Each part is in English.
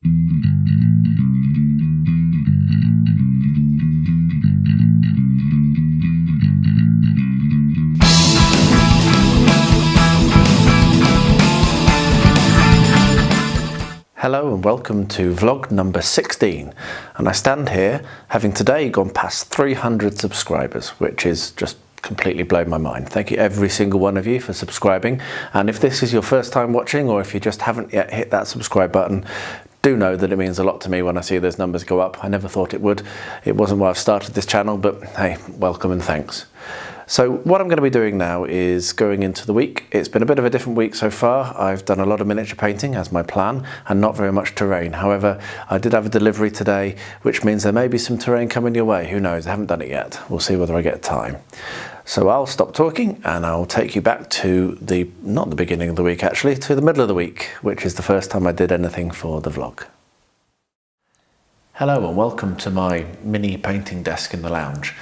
Hello and welcome to vlog number 16, and I stand here having today gone past 300 subscribers, which is just completely blown my mind. Thank you every single one of you for subscribing, and if this is your first time watching or if you just haven't yet hit that subscribe button, do know that it means a lot to me when I see those numbers go up. I never thought it would. It wasn't why I started this channel, but hey, welcome and thanks. So what I'm going to be doing now is going into the week. It's been a bit of a different week so far. I've done a lot of miniature painting as my plan and not very much terrain. However, I did have a delivery today, which means there may be some terrain coming your way. Who knows? I haven't done it yet. We'll see whether I get time. So I'll stop talking and I'll take you back to not the beginning of the week actually, to the middle of the week, which is the first time I did anything for the vlog. Hello and welcome to my mini painting desk in the lounge.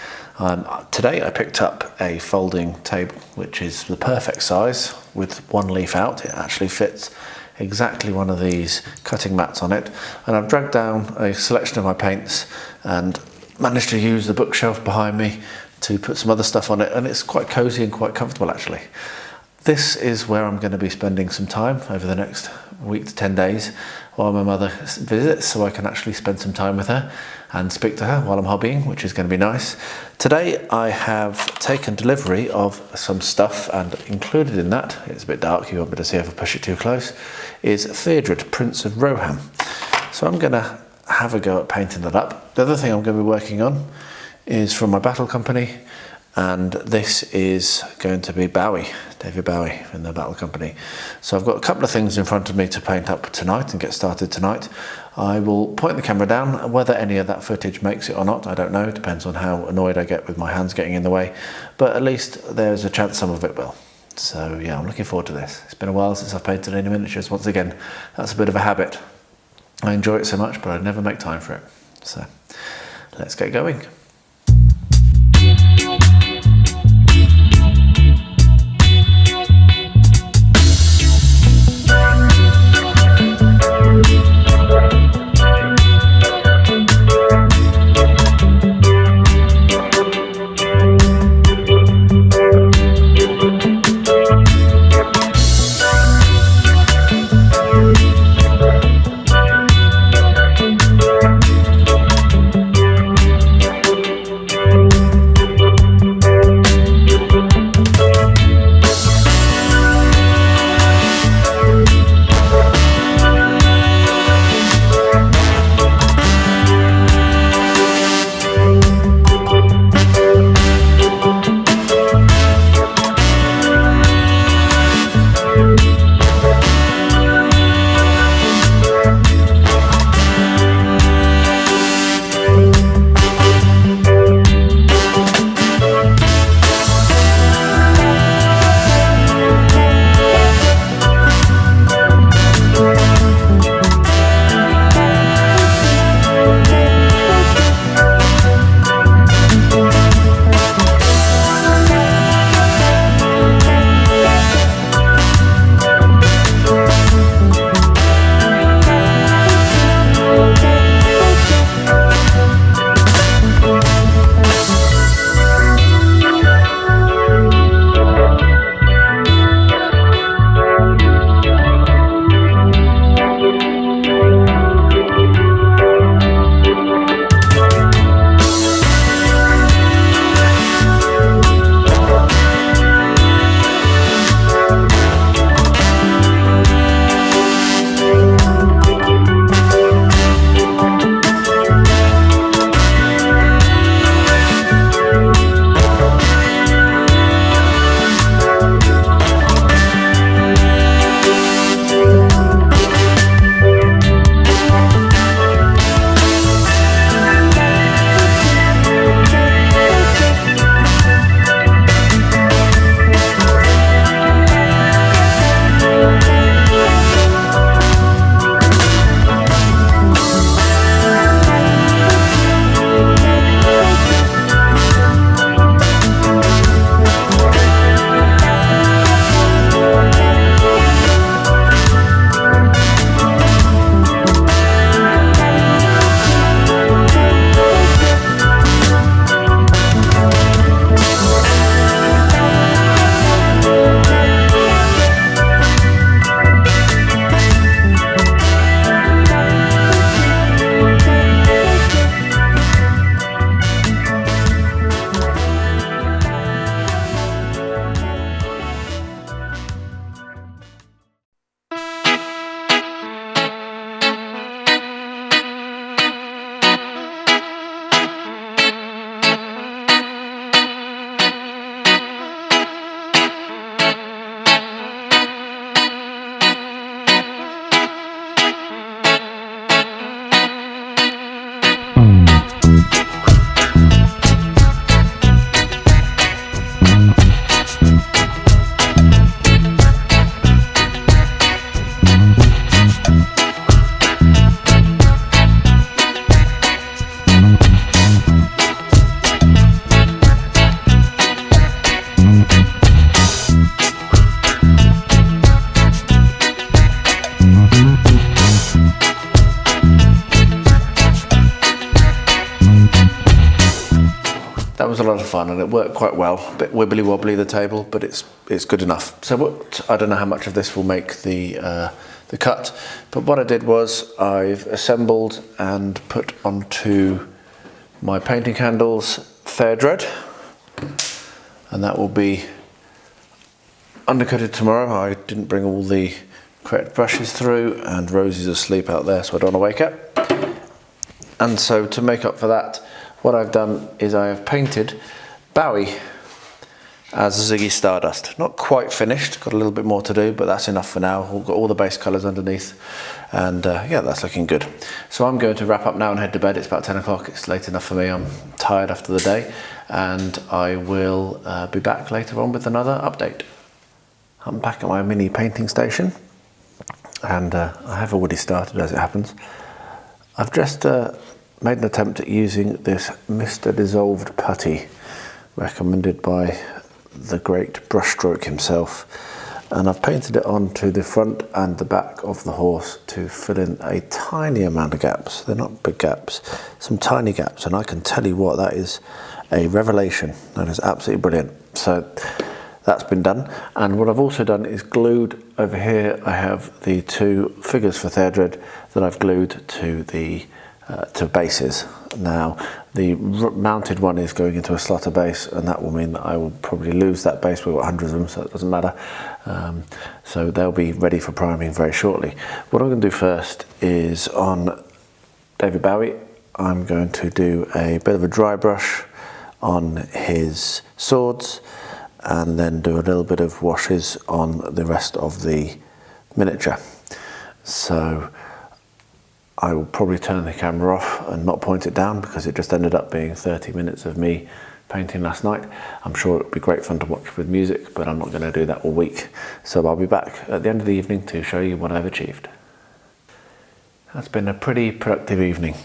Today I picked up a folding table, which is the perfect size with one leaf out. It actually fits exactly one of these cutting mats on it, and I've dragged down a selection of my paints and managed to use the bookshelf behind me to put some other stuff on it, and it's quite cozy and quite comfortable actually. This is where I'm going to be spending some time over the next week to 10 days while my mother visits, so I can actually spend some time with her and speak to her while I'm hobbying, which is going to be nice. Today I have taken delivery of some stuff, and included in that, it's a bit dark, you won't be able to see if I push it too close, is Theodred, Prince of Rohan. So I'm going to have a go at painting that up. The other thing I'm going to be working on is from my battle company, and this is going to be Bowie, David Bowie from the battle company. So I've got a couple of things in front of me to paint up tonight and get started tonight. I will point the camera down. Whether any of that footage makes it or not, I don't know. It depends on how annoyed I get with my hands getting in the way, but at least there's a chance some of it will. So yeah, I'm looking forward to this. It's been a while since I've painted any miniatures. Once again, that's a bit of a habit. I enjoy it so much, but I never make time for it. So let's get going. That was a lot of fun and it worked quite well. A bit wibbly wobbly the table, but it's good enough. So I don't know how much of this will make the cut, but what I did was I've assembled and put onto my painting candles Thread, and that will be undercoated tomorrow. I didn't bring all the correct brushes through, and Rosie's asleep out there, so I don't want to wake up. And so to make up for that, what I've done is I have painted Bowie as Ziggy Stardust. Not quite finished, got a little bit more to do, but that's enough for now. We've got all the base colours underneath, and yeah, that's looking good. So I'm going to wrap up now and head to bed. It's about 10 o'clock, it's late enough for me. I'm tired after the day, and I will be back later on with another update. I'm back at my mini painting station, and I have already started as it happens. I've just made an attempt at using this Mr. Dissolved putty recommended by the great brushstroke himself, and I've painted it onto the front and the back of the horse to fill in a tiny amount of gaps. They're not big gaps, some tiny gaps, and I can tell you what, that is a revelation. That is absolutely brilliant. So that's been done, and what I've also done is glued over here. I have the two figures for Thread that I've glued to the to bases. Now the mounted one is going into a slotter base, and that will mean that I will probably lose that base. We've got hundreds of them, so it doesn't matter. So they'll be ready for priming very shortly. What I'm going to do first is on David Bowie, I'm going to do a bit of a dry brush on his swords, and then do a little bit of washes on the rest of the miniature. So I will probably turn the camera off and not point it down, because it just ended up being 30 minutes of me painting last night. I'm sure it would be great fun to watch with music, but I'm not going to do that all week. So I'll be back at the end of the evening to show you what I've achieved. That's been a pretty productive evening.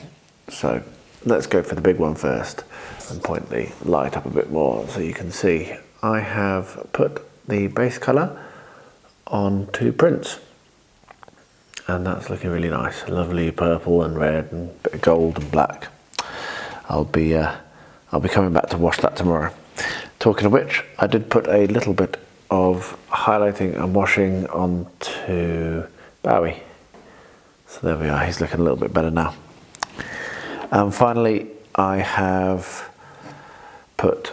So let's go for the big one first and point the light up a bit more so you can see. I have put the base colour on two prints, and that's looking really nice. Lovely purple and red and a bit of gold and black. I'll be coming back to wash that tomorrow. Talking of which, I did put a little bit of highlighting and washing onto Bowie. So there we are, he's looking a little bit better now. And finally, I have put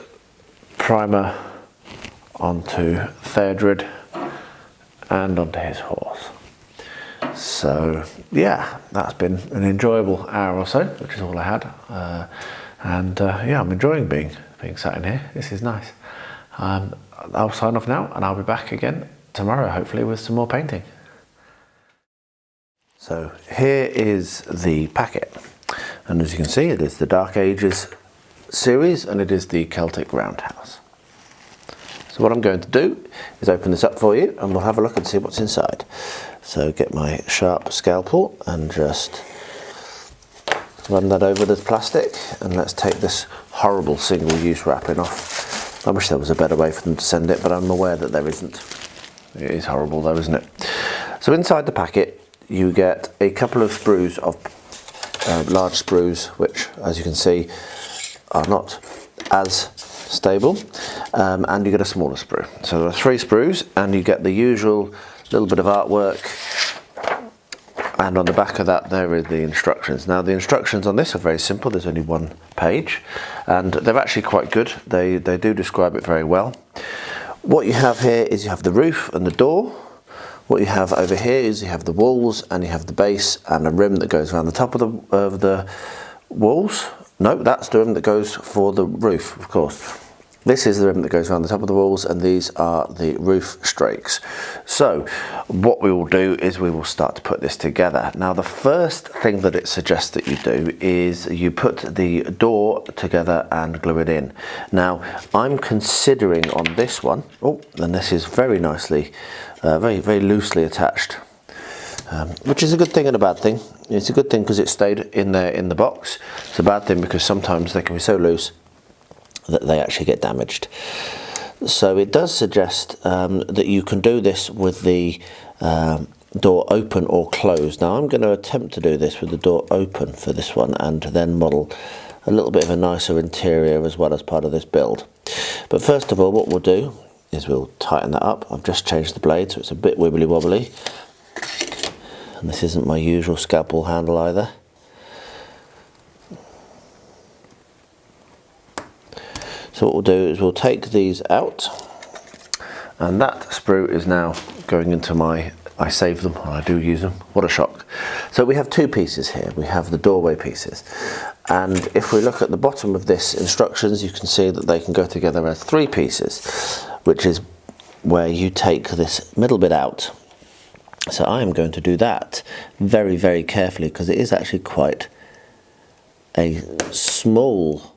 primer onto Thread and onto his horse. So yeah, that's been an enjoyable hour or so, which is all I had. Yeah, I'm enjoying being sat in here. This is nice. I'll sign off now, and I'll be back again tomorrow, hopefully with some more painting. So here is the packet, and as you can see, it is the Dark Ages series, and it is the Celtic Roundhouse. So what I'm going to do is open this up for you, and we'll have a look and see what's inside. So get my sharp scalpel and just run that over the plastic, and let's take this horrible single-use wrapping off. I wish there was a better way for them to send it, but I'm aware that there isn't. It is horrible though, isn't it? So inside the packet you get a couple of sprues of large sprues, which as you can see are not as stable, and you get a smaller sprue. So there are 3 sprues, and you get the usual little bit of artwork, and on the back of that there are the instructions. Now the instructions on this are very simple. There's only 1 page, and they're actually quite good. They do describe it very well. What you have here is you have the roof and the door. What you have over here is you have the walls, and you have the base and a rim that goes around the top of the walls. No, that's the rim that goes for the roof, of course. This is the rim that goes around the top of the walls, and these are the roof strakes. So what we will do is we will start to put this together. Now the first thing that it suggests that you do is you put the door together and glue it in. Now I'm considering on this one, oh, and this is very nicely, very loosely attached, which is a good thing and a bad thing. It's a good thing because it stayed in there in the box. It's a bad thing because sometimes they can be so loose that they actually get damaged. So it does suggest that you can do this with the door open or closed. Now I'm going to attempt to do this with the door open for this one, and then model a little bit of a nicer interior as well as part of this build. But first of all, what we'll do is we'll tighten that up. I've just changed the blade so it's a bit wibbly wobbly, and this isn't my usual scalpel handle either. So what we'll do is we'll take these out, and that sprue is now going into my, I save them, and I do use them, what a shock. So we have two pieces here, we have the doorway pieces, and if we look at the bottom of this instructions, you can see that they can go together as three pieces, which is where you take this middle bit out. So I am going to do that very, very carefully, because it is actually quite a small,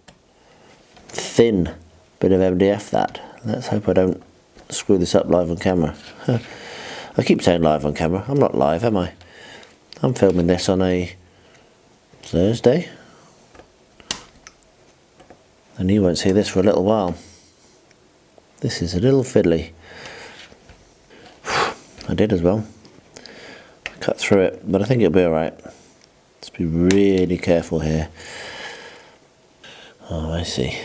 thin bit of MDF that. Let's hope I don't screw this up live on camera. I keep saying live on camera. I'm not live, am I? I'm filming this on a Thursday, and you won't see this for a little while. This is a little fiddly. I did as well. I cut through it, but I think it'll be alright. Let's be really careful here. Oh, I see.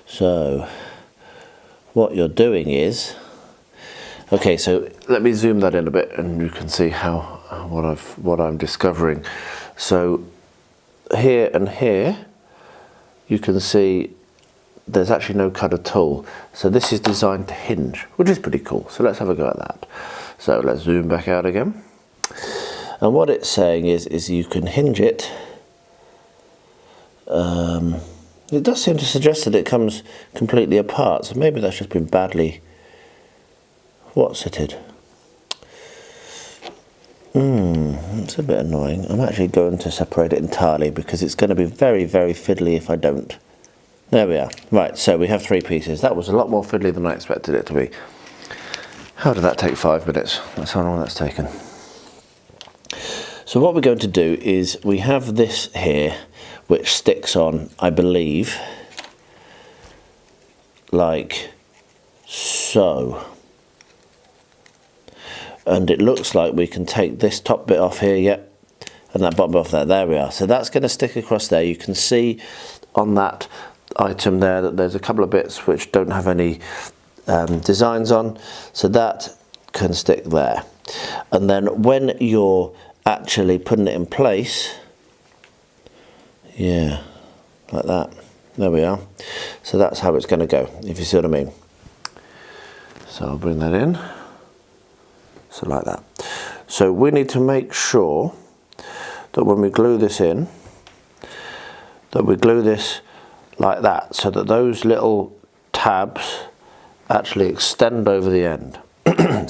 So what you're doing is, okay, so let me zoom that in a bit and you can see how what I'm discovering. So here and here you can see there's actually no cut at all. So this is designed to hinge, which is pretty cool. So let's have a go at that. So let's zoom back out again. And what it's saying is you can hinge it. It does seem to suggest that it comes completely apart, so maybe that's just been badly what's-itted. It's a bit annoying. I'm actually going to separate it entirely because it's going to be very, very fiddly if I don't. There we are. Right, so we have three pieces. That was a lot more fiddly than I expected it to be. How did that take 5 minutes? That's how long that's taken. So what we're going to do is we have this here, which sticks on, I believe, like so. And it looks like we can take this top bit off here, yep, and that bottom bit off there. There we are. So that's going to stick across there. You can see on that item there that there's a couple of bits which don't have any designs on, so that can stick there. And then when you're actually putting it in place, yeah, like that. There we are. So that's how it's going to go, if you see what I mean. So I'll bring that in. So like that. So we need to make sure that when we glue this in, that we glue this like that, so that those little tabs actually extend over the end.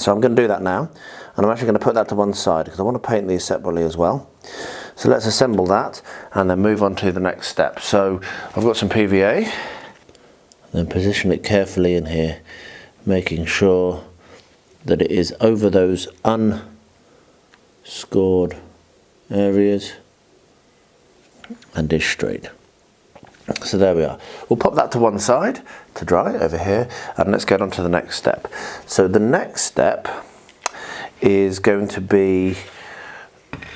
So I'm going to do that now, and I'm actually going to put that to one side because I want to paint these separately as well. So let's assemble that and then move on to the next step. So I've got some PVA, then position it carefully in here, making sure that it is over those unscored areas and is straight. So there we are. We'll pop that to one side to dry over here, and let's get on to the next step. So the next step is going to be,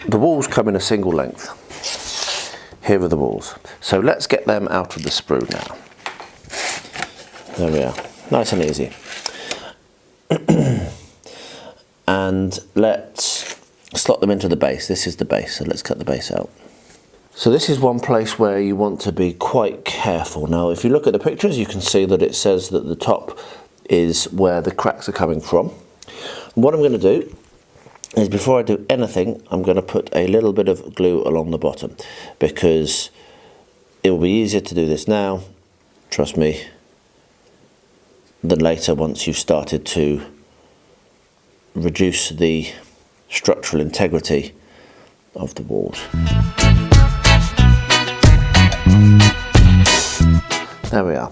the walls come in a single length. Here are the walls. So let's get them out of the sprue now. There we are. Nice and easy. And let's slot them into the base. This is the base, so let's cut the base out. So this is one place where you want to be quite careful. Now, if you look at the pictures, you can see that it says that the top is where the cracks are coming from. What I'm going to do is, before I do anything, I'm going to put a little bit of glue along the bottom, because it will be easier to do this now, trust me, than later once you've started to reduce the structural integrity of the walls. There we are.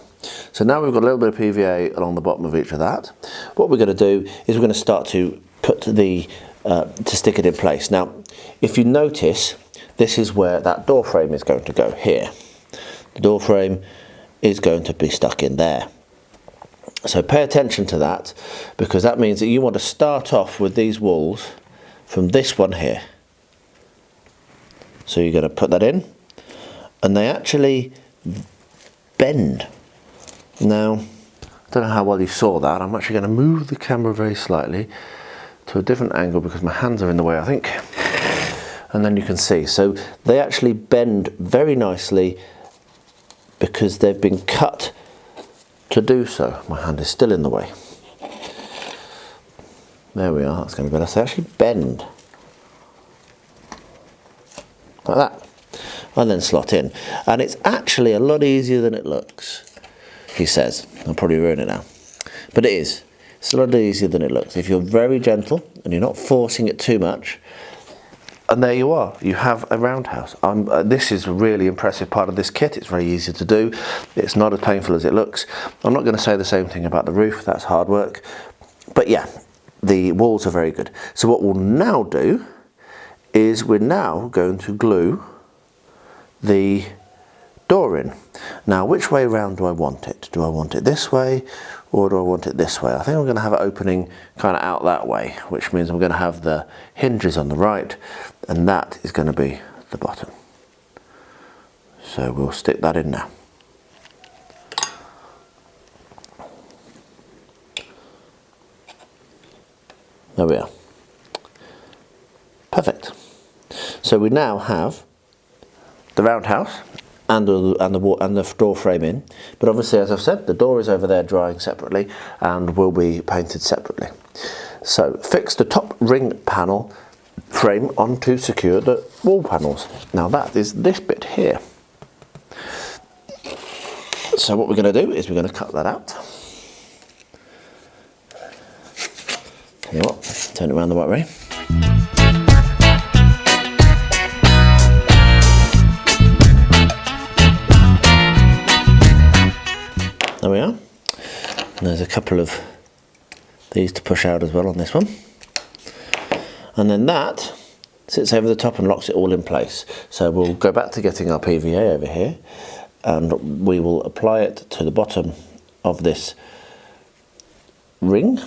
So now we've got a little bit of PVA along the bottom of each of that. What we're going to do is we're going to start to put the to stick it in place. Now, if you notice, this is where that door frame is going to go, here. The door frame is going to be stuck in there. So pay attention to that, because that means that you want to start off with these walls from this one here. So you're going to put that in, and they actually bend. Now, I don't know how well you saw that. I'm actually going to move the camera very slightly to a different angle because my hands are in the way, I think. And then you can see. So they actually bend very nicely because they've been cut to do so. My hand is still in the way. There we are, that's going to be better. So they actually bend. Like that. And then slot in. And it's actually a lot easier than it looks, he says. I'll probably ruin it now. But it is. It's a lot easier than it looks. If you're very gentle and you're not forcing it too much, and there you are, you have a roundhouse. This is a really impressive part of this kit. It's very easy to do. It's not as painful as it looks. I'm not going to say the same thing about the roof, that's hard work. But yeah, the walls are very good. So what we'll now do is we're now going to glue the door in. Now, which way round do I want it? Do I want it this way or do I want it this way? I think I'm going to have it opening kind of out that way, which means I'm going to have the hinges on the right, and that is going to be the bottom. So we'll stick that in now. There we are. Perfect. So we now have the roundhouse and the door frame in, but obviously, as I've said, the door is over there drying separately and will be painted separately. So fix the top ring panel frame on to secure the wall panels. Now that is this bit here. So what we're going to do is we're going to cut that out. Tell you what, turn it around the right way. There we are. And there's a couple of these to push out as well on this one. And then that sits over the top and locks it all in place. So we'll go back to getting our PVA over here, and we will apply it to the bottom of this ring.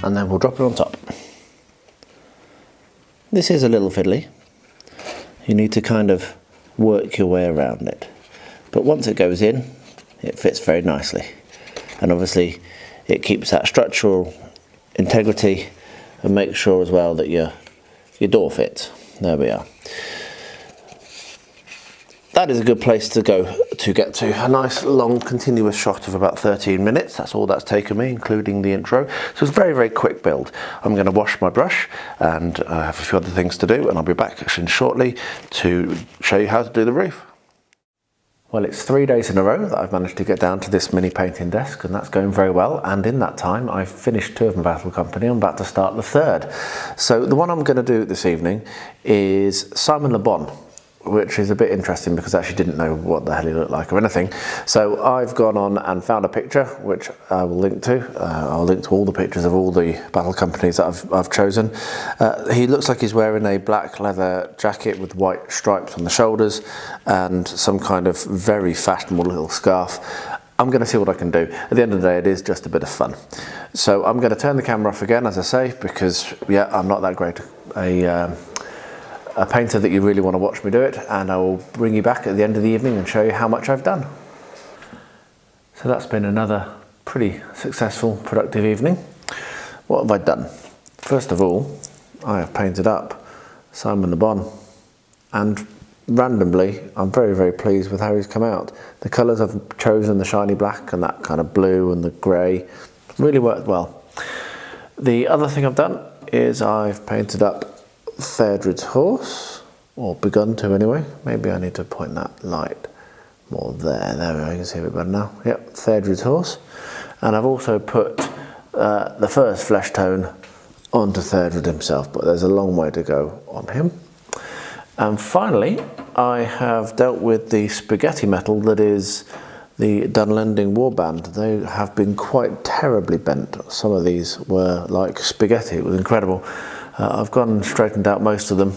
And then we'll drop it on top. This is a little fiddly. You need to kind of work your way around it. But once it goes in, it fits very nicely. And obviously it keeps that structural integrity and makes sure as well that your door fits. There we are. That is a good place to go to get to. A nice long continuous shot of about 13 minutes. That's all that's taken me, including the intro. So it's a very, very quick build. I'm going to wash my brush and I have a few other things to do, and I'll be back shortly to show you how to do the roof. Well, it's 3 days in a row that I've managed to get down to this mini painting desk, and that's going very well. And in that time, I've finished 2 of my battle company. I'm about to start the 3rd. So the one I'm going to do this evening is Simon Le Bon, which is a bit interesting because I actually didn't know what the hell he looked like or anything. So I've gone on and found a picture, which I will link to. I'll link to all the pictures of all the battle companies that I've chosen. He looks like he's wearing a black leather jacket with white stripes on the shoulders and some kind of very fashionable little scarf. I'm going to see what I can do. At the end of the day, it is just a bit of fun. So I'm going to turn the camera off again, as I say, because yeah, I'm not that great a painter that you really want to watch me do it, and I will bring you back at the end of the evening and show you how much I've done. So that's been another pretty successful, productive evening. What have I done? First of all, I have painted up Simon Le Bon, and randomly, I'm very, very pleased with how he's come out. The colours I've chosen, the shiny black and that kind of blue and the grey, really worked well. The other thing I've done is I've painted up Theodred's horse, or begun to anyway. Maybe I need to point that light more there. There we go, you can see a bit better now. Yep, Theodred's horse. And I've also put the first flesh tone onto Theodred himself, but there's a long way to go on him. And finally, I have dealt with the spaghetti metal that is the Dunlending warband. They have been quite terribly bent. Some of these were like spaghetti. It was incredible. I've gone and straightened out most of them,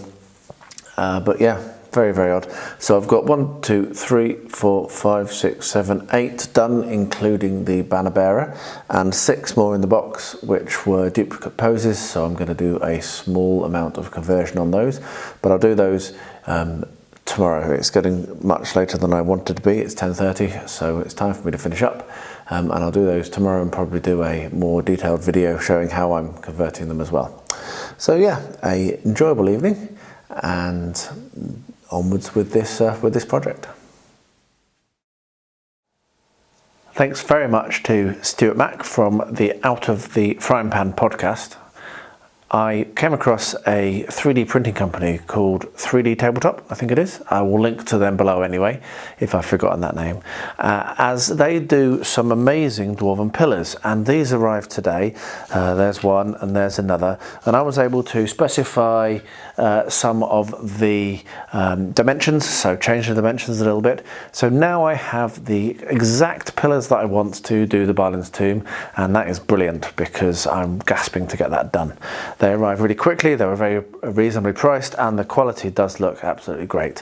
but yeah, Very, very odd. So I've got 1, 2, 3, 4, 5, 6, 7, 8 done, including the banner bearer, and 6 more in the box, which were duplicate poses. So I'm going to do a small amount of conversion on those, but I'll do those tomorrow. It's getting much later than I wanted to be. It's 10:30, so it's time for me to finish up, and I'll do those tomorrow and probably do a more detailed video showing how I'm converting them as well. So yeah, a enjoyable evening, and onwards with this project. Thanks very much to Stuart Mack from the Out of the Frying Pan podcast. I came across a 3D printing company called 3D Tabletop, I think it is. I will link to them below anyway, if I've forgotten that name, as they do some amazing dwarven pillars, and these arrived today. There's one and there's another, and I was able to specify some of the dimensions, so change the dimensions a little bit. So now I have the exact pillars that I want to do the Balin's tomb, and that is brilliant because I'm gasping to get that done. They arrived really quickly, they were very reasonably priced, and the quality does look absolutely great.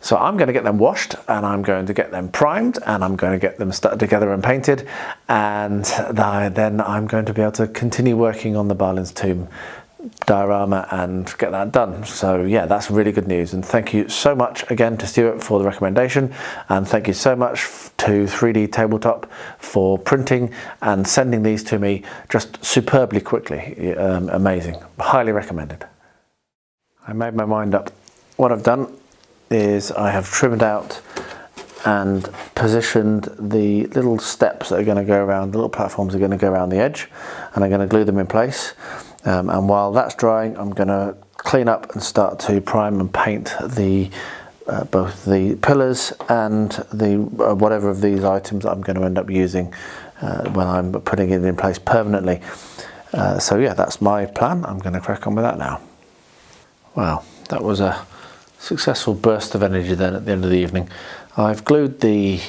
So I'm going to get them washed, and I'm going to get them primed, and I'm going to get them stuck together and painted, and then I'm going to be able to continue working on the Balin's tomb diorama and get that done. So yeah, that's really good news, and thank you so much again to Stuart for the recommendation, and thank you so much to 3D Tabletop for printing and sending these to me just superbly quickly. Amazing, highly recommended. I made my mind up. What I've done is I have trimmed out and positioned the little steps that are going to go around, the little platforms are going to go around the edge, and I'm going to glue them in place. And while that's drying, I'm going to clean up and start to prime and paint the both the pillars and the whatever of these items I'm going to end up using when I'm putting it in place permanently. So yeah, that's my plan. I'm going to crack on with that now. Wow, that was a successful burst of energy then at the end of the evening. I've glued the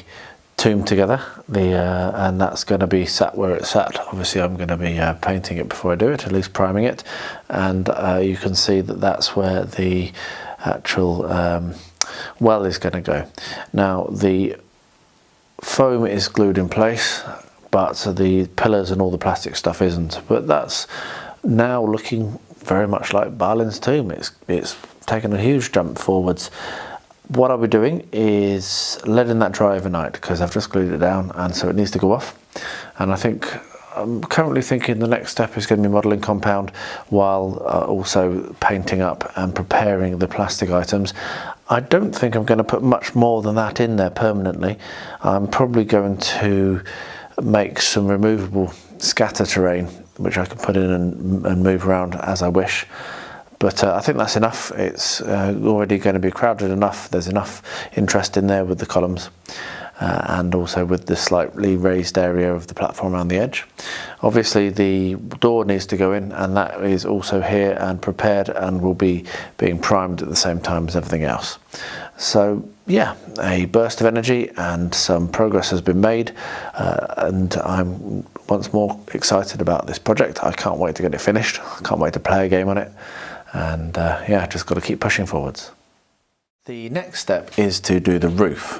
tomb together, and that's going to be sat where it's sat. Obviously I'm going to be painting it before I do it, at least priming it, and you can see that that's where the actual well is going to go. Now the foam is glued in place, but the pillars and all the plastic stuff isn't, but that's now looking very much like Balin's tomb. It's taken a huge jump forwards. What I'll be doing is letting that dry overnight, because I've just glued it down, and so it needs to go off. And I think I'm currently thinking the next step is going to be modelling compound while also painting up and preparing the plastic items. I don't think I'm going to put much more than that in there permanently. I'm probably going to make some removable scatter terrain, which I can put in and move around as I wish. But I think that's enough. It's already going to be crowded enough. There's enough interest in there with the columns and also with the slightly raised area of the platform around the edge. Obviously the door needs to go in, and that is also here and prepared and will be being primed at the same time as everything else. So yeah, a burst of energy and some progress has been made, and I'm once more excited about this project. I can't wait to get it finished. I can't wait to play a game on it. And yeah, just got to keep pushing forwards. The next step is to do the roof.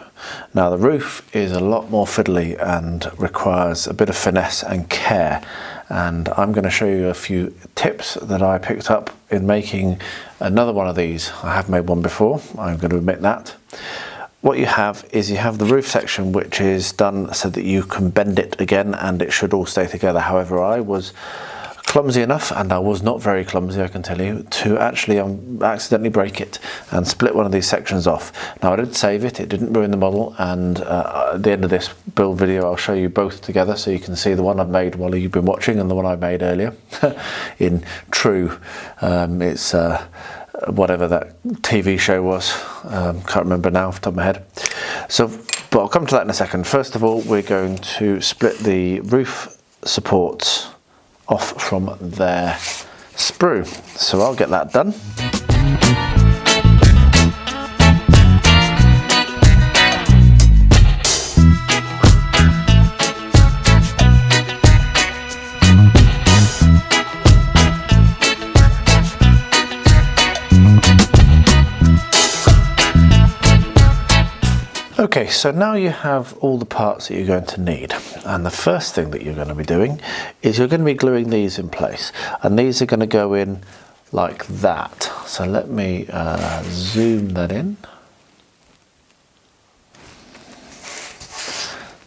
Now the roof is a lot more fiddly and requires a bit of finesse and care, and I'm going to show you a few tips that I picked up in making another one of these. I have made one before, I'm going to admit that. What you have is you have the roof section, which is done so that you can bend it again and it should all stay together. However, I was clumsy enough, and I was not very clumsy, I can tell you, to actually accidentally break it and split one of these sections off. Now I did save it, it didn't ruin the model, and at the end of this build video I'll show you both together so you can see the one I've made while you've been watching and the one I made earlier in true, it's whatever that TV show was, can't remember now off the top of my head. So, but I'll come to that in a second. First of all, we're going to split the roof supports off from their sprue. So I'll get that done. Okay, so now you have all the parts that you're going to need, and the first thing that you're going to be doing is you're going to be gluing these in place, and these are going to go in like that. So let me zoom that in.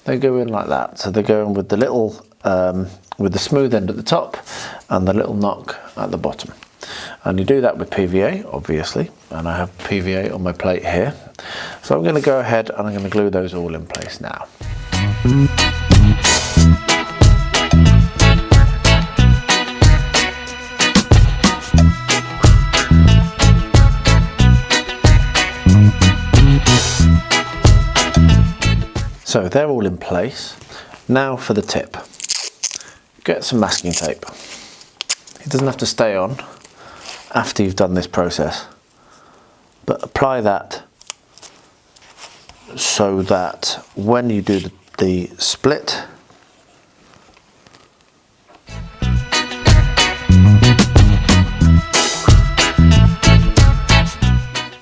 They go in like that, so they go in with the little with the smooth end at the top and the little knock at the bottom. And you do that with PVA, obviously, and I have PVA on my plate here. So I'm going to go ahead and I'm going to glue those all in place now. So they're all in place. Now for the tip. Get some masking tape. It doesn't have to stay on after you've done this process, but apply that so that when you do the split,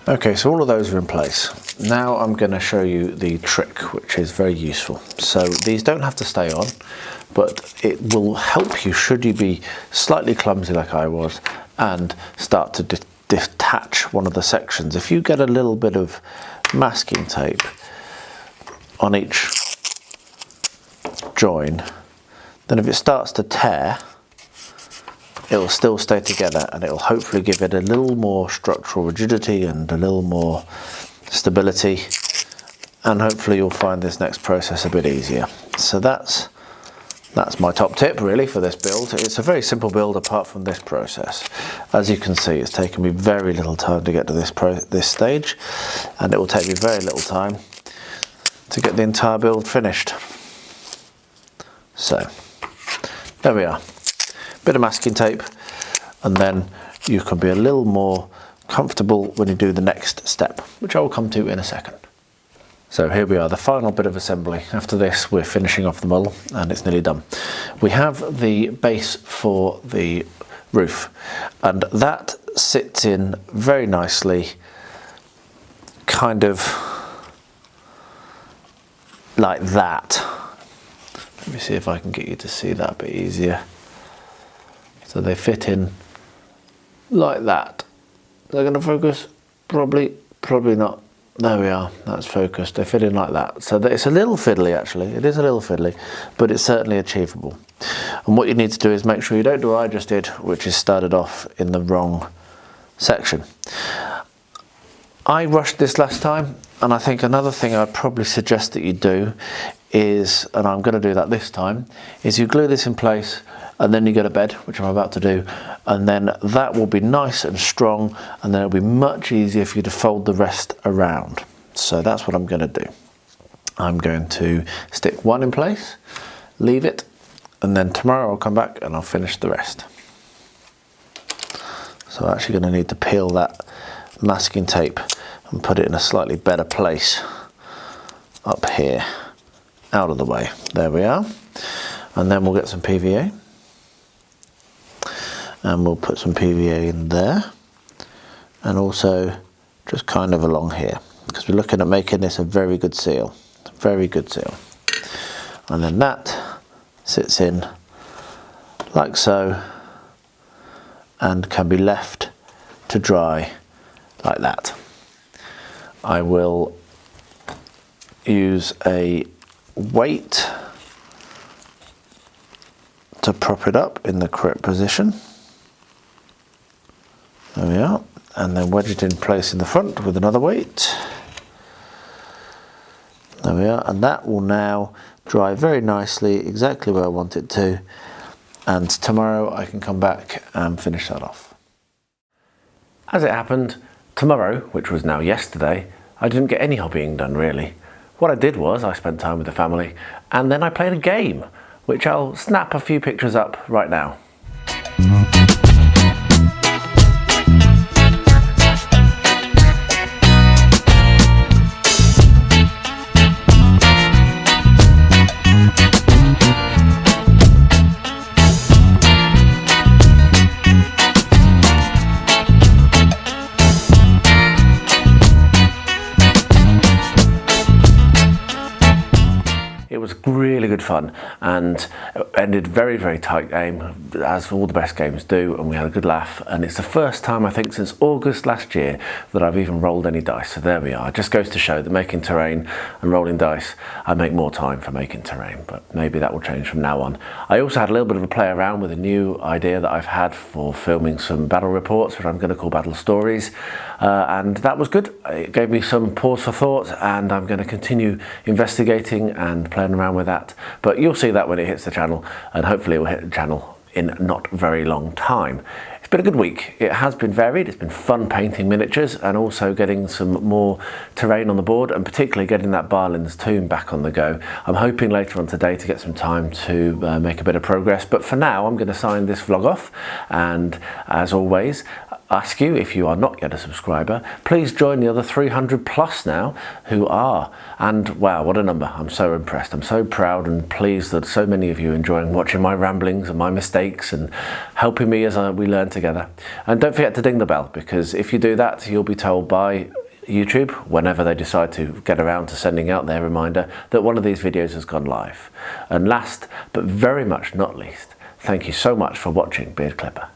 okay, so all of those are in place. Now I'm going to show you the trick, which is very useful. So these don't have to stay on, but it will help you should you be slightly clumsy like I was and start to detach one of the sections. If you get a little bit of masking tape on each join, then if it starts to tear, it will still stay together, and it will hopefully give it a little more structural rigidity and a little more stability, and hopefully you'll find this next process a bit easier. So that's my top tip really for this build. It's a very simple build apart from this process. As you can see, it's taken me very little time to get to this stage, and it will take me very little time to get the entire build finished. So there we are. Bit of masking tape, and then you can be a little more comfortable when you do the next step, which I will come to in a second. So here we are, the final bit of assembly. After this, we're finishing off the model and it's nearly done. We have the base for the roof, and that sits in very nicely, kind of like that. Let me see if I can get you to see that a bit easier. So they fit in like that. They're going to focus? Probably not. There we are, that's focused. They fit in like that. So it's a little fiddly actually, it is a little fiddly, but it's certainly achievable. And what you need to do is make sure you don't do what I just did, which is started off in the wrong section. I rushed this last time, and I think another thing I'd probably suggest that you do is, and I'm going to do that this time, is you glue this in place and then you go to bed, which I'm about to do, and then that will be nice and strong, and then it'll be much easier for you to fold the rest around. So that's what I'm going to do. I'm going to stick one in place, leave it, and then tomorrow I'll come back and I'll finish the rest. So I'm actually going to need to peel that masking tape and put it in a slightly better place up here, out of the way. There we are. And then we'll get some PVA. And we'll put some PVA in there, and also just kind of along here, because we're looking at making this a very good seal, very good seal. And then that sits in like so and can be left to dry like that. I will use a weight to prop it up in the correct position. There we are, and then wedge it in place in the front with another weight. There we are, and that will now dry very nicely, exactly where I want it to, and tomorrow I can come back and finish that off. As it happened, tomorrow, which was now yesterday, I didn't get any hobbying done really. What I did was I spent time with the family, and then I played a game, which I'll snap a few pictures up right now. It was really good fun and ended very, very tight game, as all the best games do, and we had a good laugh. And it's the first time, I think, since August last year that I've even rolled any dice. So there we are. It just goes to show that making terrain and rolling dice, I make more time for making terrain, but maybe that will change from now on. I also had a little bit of a play around with a new idea that I've had for filming some battle reports, which I'm going to call battle stories, and that was good. It gave me some pause for thought, and I'm going to continue investigating and playing around with that. But you'll see that when it hits the channel, and hopefully it will hit the channel in not very long time. It's been a good week. It has been varied. It's been fun painting miniatures and also getting some more terrain on the board, and particularly getting that Balin's tomb back on the go. I'm hoping later on today to get some time to make a bit of progress, but for now I'm going to sign this vlog off, and as always ask you, if you are not yet a subscriber, please join the other 300 plus now who are. And wow, what a number. I'm so impressed. I'm so proud and pleased that so many of you are enjoying watching my ramblings and my mistakes and helping me as we learn together. And don't forget to ding the bell, because if you do that, you'll be told by YouTube, whenever they decide to get around to sending out their reminder, that one of these videos has gone live. And last, but very much not least, thank you so much for watching Beard Clipper.